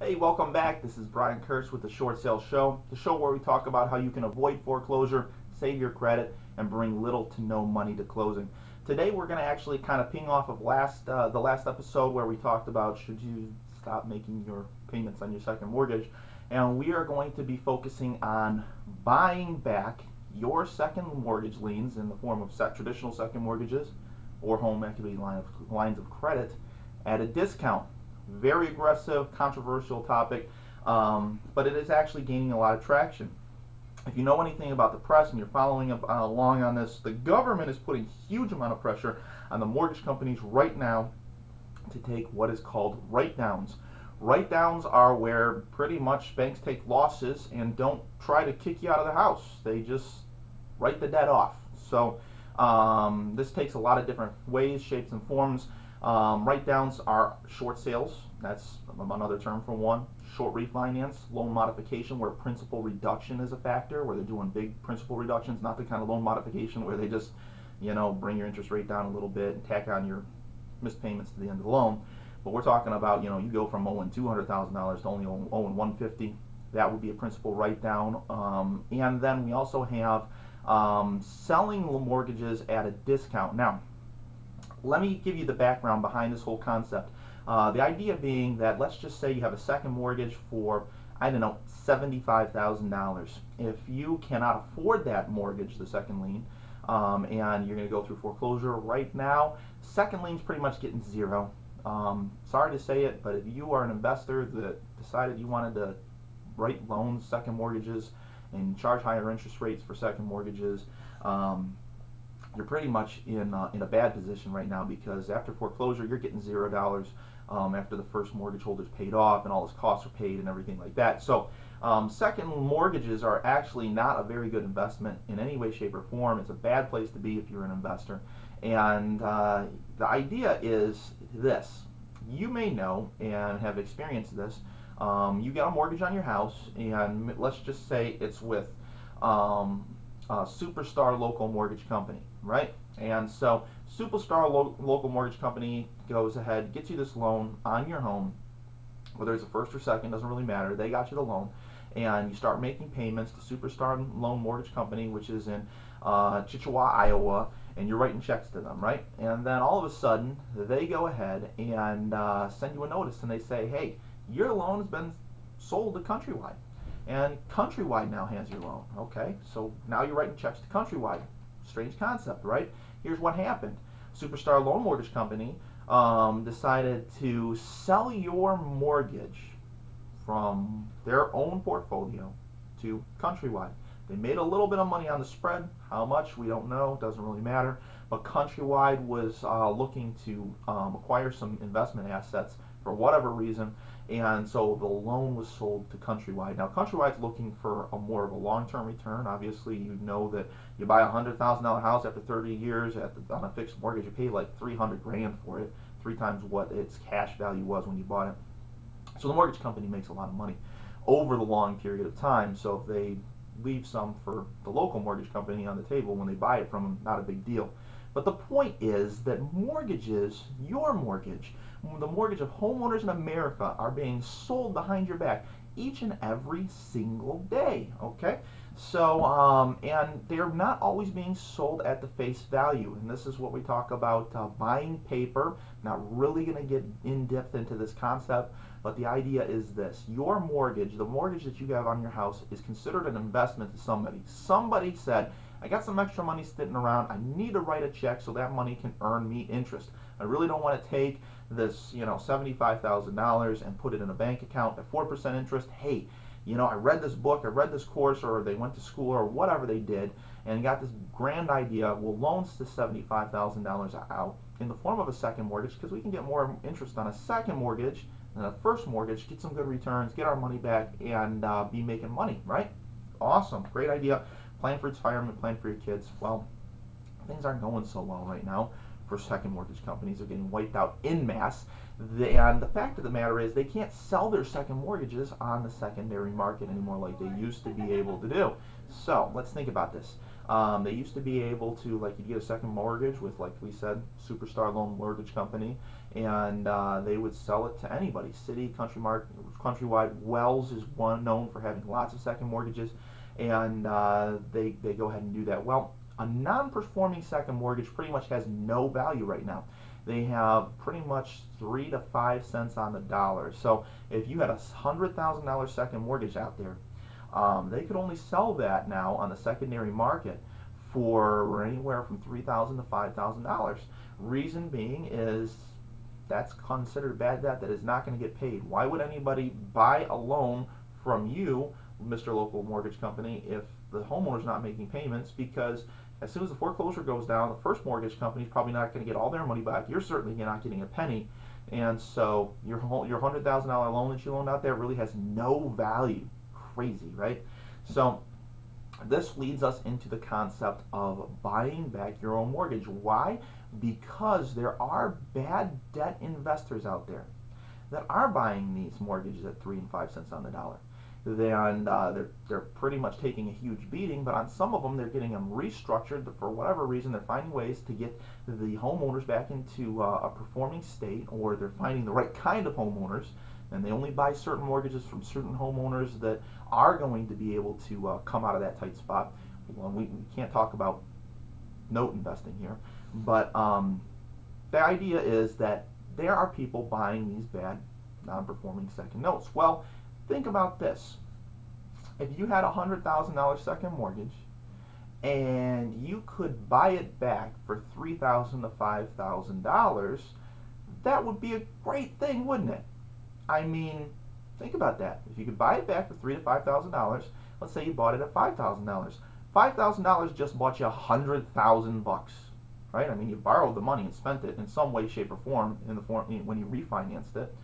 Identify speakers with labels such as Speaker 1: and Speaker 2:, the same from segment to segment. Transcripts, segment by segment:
Speaker 1: Hey, welcome back. This is Brian Kurtz with the Short Sale Show, the show where we talk about how you can avoid foreclosure, save your credit, and bring little to no money to closing. Today, we're going to actually kind of ping off of the last episode where we talked about should you stop making your payments on your second mortgage, and we are going to be focusing on buying back your second mortgage liens in the form of traditional second mortgages or home equity lines of credit at a discount. Very aggressive, controversial topic, but it is actually gaining a lot of traction. If you know anything about the press and you're following along on this, the government is putting huge amount of pressure on the mortgage companies right now to take what is called write-downs. Write-downs are where pretty much banks take losses and don't try to kick you out of the house. They just write the debt off. So this takes a lot of different ways, shapes, and forms. Write-downs are short sales. That's another term for one. Short refinance, loan modification, where principal reduction is a factor, where they're doing big principal reductions, not the kind of loan modification where they just, bring your interest rate down a little bit and tack on your missed payments to the end of the loan. But we're talking about, you go from owing $200,000 to only owing $150,000. That would be a principal write-down. And then we also have selling mortgages at a discount. Now, let me give you the background behind this whole concept. The idea being that let's just say you have a second mortgage for, I don't know, $75,000. If you cannot afford that mortgage, the second lien, and you're going to go through foreclosure right now, second lien's pretty much getting zero. Sorry to say it, but if you are an investor that decided you wanted to write loans, second mortgages, and charge higher interest rates for second mortgages, you're pretty much in a bad position right now, because after foreclosure you're getting $0 after the first mortgage holder's paid off and all his costs are paid and everything like that. So second mortgages are actually not a very good investment in any way, shape, or form. It's a bad place to be if you're an investor. And the idea is this. You may know and have experienced this. You got a mortgage on your house, and let's just say it's with Superstar Local Mortgage Company, right? And so Superstar Local Mortgage Company goes ahead, gets you this loan on your home, whether it's a first or second, doesn't really matter. They got you the loan, and you start making payments to Superstar Loan Mortgage Company, which is in Chippewa, Iowa, and you're writing checks to them, right? And then all of a sudden, they go ahead and send you a notice, and they say, hey, your loan has been sold to Countrywide. And Countrywide now has your loan. Okay, so now you're writing checks to Countrywide. Strange concept, right? Here's what happened. Superstar Loan Mortgage Company decided to sell your mortgage from their own portfolio to Countrywide. They made a little bit of money on the spread. How much, we don't know. Doesn't really matter. But Countrywide was looking to acquire some investment assets for whatever reason, and so the loan was sold to Countrywide. Now, Countrywide's looking for more of a long-term return. Obviously, you know that you buy a $100,000 house after 30 years on a fixed mortgage, you pay like $300,000 for it, 3 times what its cash value was when you bought it. So the mortgage company makes a lot of money over the long period of time. So if they leave some for the local mortgage company on the table when they buy it from them, not a big deal. But the point is that mortgages, your mortgage, the mortgage of homeowners in America, are being sold behind your back each and every single day, okay? So, and they're not always being sold at the face value. And this is what we talk about buying paper. Not really going to get in depth into this concept, but the idea is this. Your mortgage, the mortgage that you have on your house, is considered an investment to somebody. Somebody said, I got some extra money sitting around. I need to write a check so that money can earn me interest. I really don't want to take this, $75,000 and put it in a bank account at 4% interest. Hey, I read this book, I read this course, or they went to school, or whatever they did, and got this grand idea. We'll loan this $75,000 out in the form of a second mortgage, because we can get more interest on a second mortgage than a first mortgage, get some good returns, get our money back, and be making money, right? Awesome, great idea. Plan for retirement, plan for your kids. Well, things aren't going so well right now for second mortgage companies. Are getting wiped out en masse. And the fact of the matter is they can't sell their second mortgages on the secondary market anymore like they used to be able to do. So let's think about this. They used to be able to, like, you'd get a second mortgage with, like we said, Superstar Loan Mortgage Company, and they would sell it to anybody. City, Countrywide. Wells is one known for having lots of second mortgages, and they go ahead and do that. Well, a non-performing second mortgage pretty much has no value right now. They have pretty much 3 to 5 cents on the dollar. So if you had $100,000 second mortgage out there, they could only sell that now on the secondary market for anywhere from $3,000 to $5,000. Reason being is that's considered bad debt that is not going to get paid. Why would anybody buy a loan from you, Mr. Local Mortgage Company, if the homeowner's not making payments? Because as soon as the foreclosure goes down, the first mortgage company is probably not going to get all their money back. You're certainly not getting a penny. And so your $100,000 loan that you loaned out there really has no value. Crazy, right? So this leads us into the concept of buying back your own mortgage. Why? Because there are bad debt investors out there that are buying these mortgages at 3 and 5 cents on the dollar. And they're pretty much taking a huge beating, but on some of them they're getting them restructured. For whatever reason, they're finding ways to get the homeowners back into a performing state, or they're finding the right kind of homeowners, and they only buy certain mortgages from certain homeowners that are going to be able to come out of that tight spot. Well, we can't talk about note investing here, but the idea is that there are people buying these bad non-performing second notes. Well, think about this. If you had a $100,000 second mortgage and you could buy it back for $3,000 to $5,000, that would be a great thing, wouldn't it? I mean, think about that. If you could buy it back for $3,000 to $5,000, let's say you bought it at $5,000. $5,000 just bought you $100,000, right? I mean, you borrowed the money and spent it in some way, shape, or form when you refinanced it,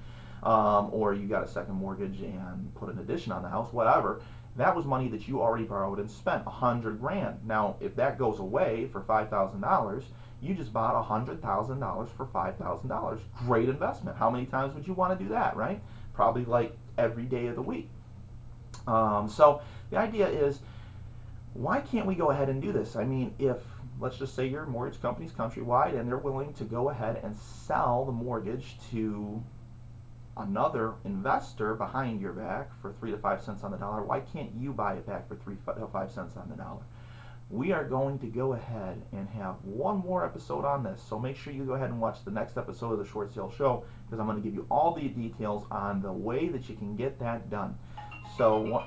Speaker 1: or you got a second mortgage and put an addition on the house, whatever. That was money that you already borrowed and spent, $100,000. Now, if that goes away for $5,000, you just bought $100,000 for $5,000. Great investment. How many times would you want to do that, right? Probably like every day of the week. So the idea is, why can't we go ahead and do this? I mean, if, let's just say your mortgage company's Countrywide and they're willing to go ahead and sell the mortgage to another investor behind your back for 3 to 5 cents on the dollar, why can't you buy it back for 3 to 5 cents on the dollar? We are going to go ahead and have one more episode on this, so make sure you go ahead and watch the next episode of the Short Sale Show, because I'm going to give you all the details on the way that you can get that done. So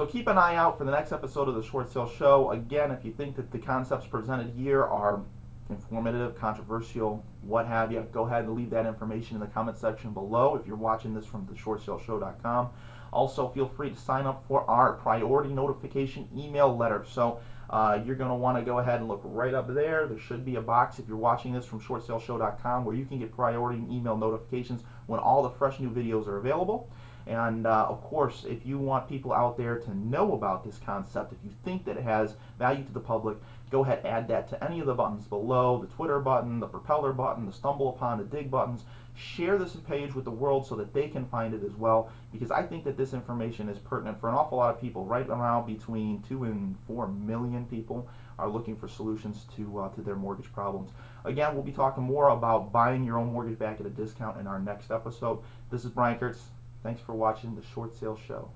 Speaker 1: So keep an eye out for the next episode of the Short Sale Show. Again, if you think that the concepts presented here are informative, controversial, what have you, go ahead and leave that information in the comment section below if you're watching this from theshortsaleshow.com. Also, feel free to sign up for our priority notification email letter. So you're going to want to go ahead and look right up there. There should be a box if you're watching this from shortsaleshow.com where you can get priority email notifications when all the fresh new videos are available. And of course, if you want people out there to know about this concept, if you think that it has value to the public, go ahead, add that to any of the buttons below, the Twitter button, the propeller button, the stumble upon, the dig buttons. Share this page with the world so that they can find it as well, because I think that this information is pertinent for an awful lot of people. Right around between 2 and 4 million people are looking for solutions to their mortgage problems. Again, we'll be talking more about buying your own mortgage back at a discount in our next episode. This is Brian Kurtz. Thanks for watching the Short Sale Show.